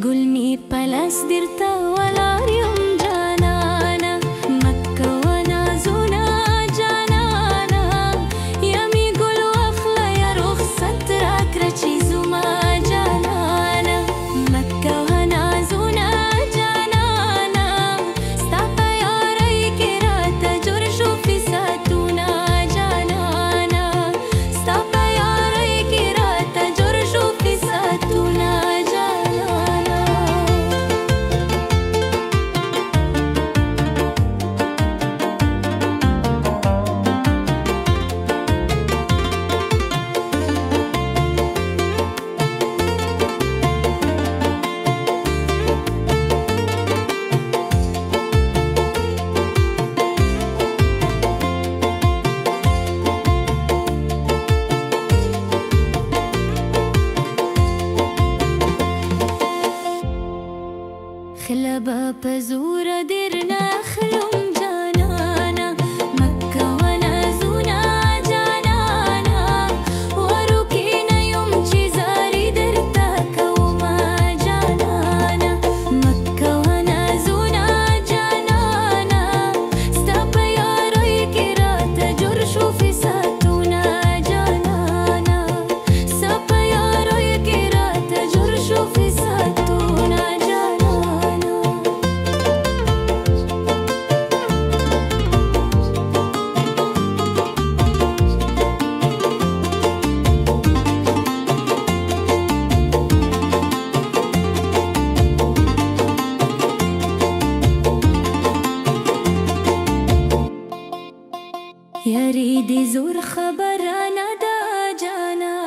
قولني بلاس ديرتا ولا ريوم جانانا مكة ونازونا جانانا يامي قول واخلا يا رخصة راكرتشي زوما جانانا مكة ونازونا جانانا ستابا يا ريكراتا جرشو في ساتونا جانانا ستابا يا ريكراتا جرشو في ساتونا خلبا بزورة ديرنا خلوم جانانا مكة ونازونا جانانا وروكينا يوم جزاري درتاك وما جانانا مكة ونازونا جانانا ستابا يا ريكراتا جرشو في ساتونا جانانا ستابا يا ريكراتا جرشو في ساتونا يا ريدي زور خبر أنا دا جانا